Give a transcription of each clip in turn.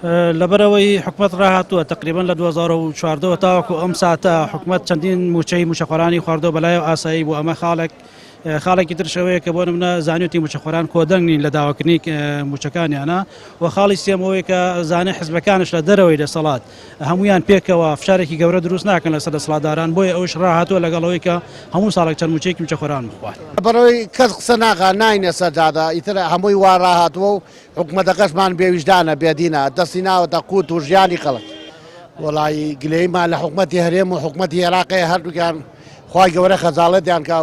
لەبەرەوەی حکومت ڕاهاتووە تقریبان لە 2014 تاوەکو ئەم ساتە حکومت چەندین موچەی موچەخۆرانی خواردەوە بەلایەوە ئاسایی بوو ئەمە خاڵێکی ترشەوەیە کە بۆ نمونە زانیوتی موچەخۆران کۆدەنگین لە داواکردنی موچەکانیانە و خاڵی سێمەوەی کە زانێ حزبەکانش لە دەرەوەی دەسەڵات هەمویان پێکەوە فشارێکی گەورە دروست ناکەن لەسەر دەسەڵاتداران بۆیە ئەوش ڕاهاتووە لەگەڵەوەی کە هەموو ساڵێک چەند موچەیەکی موچەخۆران بخوات بەڕەوەی کەس قسە ناکا ناینە سەرجادا ئیتر هەمووی وا ڕاهاتووە و حکومەتەکەشمان بێویژدانە بێدینە دەستی ناوەتە قوت و ژیانی خەڵک وەڵی گلەیمان لە حکومەتی هەرێم و حکومەتی عێراقی هەردووکیان خوای گەورە خەجاڵەتیان کە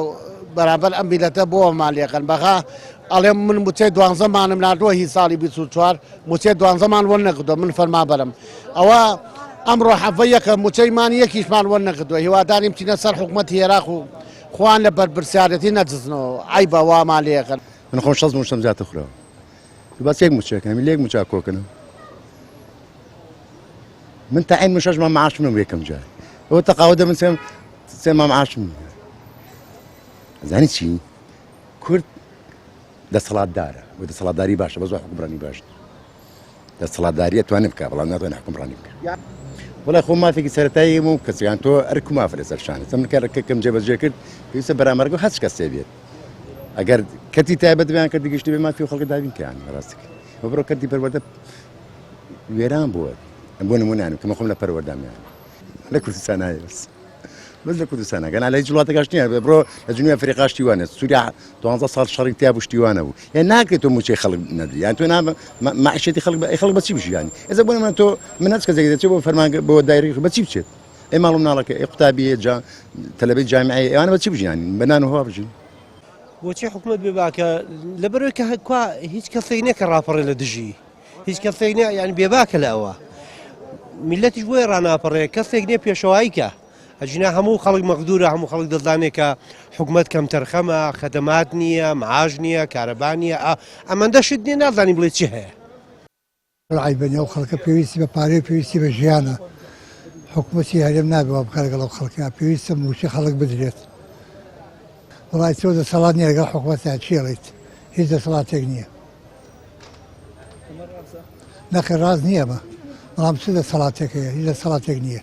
بەرامبەر ئەم میلەتە بۆمان لێکەن بەخا ئەڵێم من موچەی 12 مانم نردووە هی ساڵی 24 موچەی 12 مان وەر نەکردووە من فەرما بەرم ئەوە ئەمڕۆ حەڤەیەکە موچەیمان یەکیشمان وەر نەکردووە هیواداریم بچینە سەر حکومەتی عێراق و خوان لە بەرپرسیارەتی نەجزنەوە عیبە وامان لێکەن من خۆم 6 موچەم زیاتر خوراوە باس یەک موچەکەم لێک موچا کۆکردم من تا عین مشاش ما معاش منهم یەکەم جار ئەوە تەقاوە من سێ ما معاشم زانی چی کورد دەسەڵاتدارە و دەسەڵاتداری باشە بە زۆر حکومڕانی باشە دەسەڵاتداریە توانێت بکات بەڵام ناتوانێت حکومڕانی بکات وڵای خۆ مافێکی سەرەتایی و کەسیان تۆ ئەرک و مافە لەسەر شانێت ئەم کارەکەم جێبەجێ کرد پێویستە بەرامبەرگە هەچ کەسێ بێت ئەگەر کەتی تایبەت بەیان کردی گەشتی بێ مافی و خەڵکی دابین کەیان ڕاستەکە بە بڕۆ کەتی پەروەردە وێران بووە بۆ نمونانم کە خۆم لە پەروەردامیان لە کوردستان نایە بس لە کوردستانە گەنا لە هیچ وڵاتێکاش نییە بڕۆ لە جنوبی ئەفریقاش تیوانە سووریا 12 ساڵ شەڕی تیا بوو شتیوانە بوو یان ناکرێت تۆ موچەی خەڵک نەدری یان تۆ معیشەتی خەڵک بەچی بژیانی ئێستا بۆ من تۆ من هەچ کەسێک دەچێت بۆ فەرمان بۆ دایرەی بەچی بچێت ئەی ماڵ مناڵەکە ئەی قوتابیە تەلەبەی جامعەیە ئەوانە بەچی بژیانی بەنان و هەوا بژین بۆچی حکومت بێباکە لەبەرەوەی کە هیچ کەسێک نییە کە ڕاپەڕێ لە دژی هیچ کەسێک نییە یعنی بێباکە لە ئەوە میلەتیش بۆیە ڕاناپەڕێ کەسێک نییە پێشەواییکە ئەجنا هەموو خەڵک مەقدورە هەموو خەڵک دەزانێت کە حکومت کەم تەرخەمە خەدەمات نییە معاش نییە کارەبا نییە ئەمەندە شت نییە نازانی بڵێ چی هەیە ڕایبەنیە و خەڵکە پێویستی بە پارەی پێویستی بە ژیانە حکومەتی هەرێم نابێەوە بکار لەگەڵ ئەو خەڵکە پێویستە موچی خەڵک بدرێت وڵای تۆ دەسەڵات نییە لەگەڵ حکومەتیان چێڵیت هیچ دەسەڵاتێک نییە نەخێ ڕاست نییە بە بەڵام چ دەسەڵاتێک هەیە هیچ دەسەڵاتێک نییە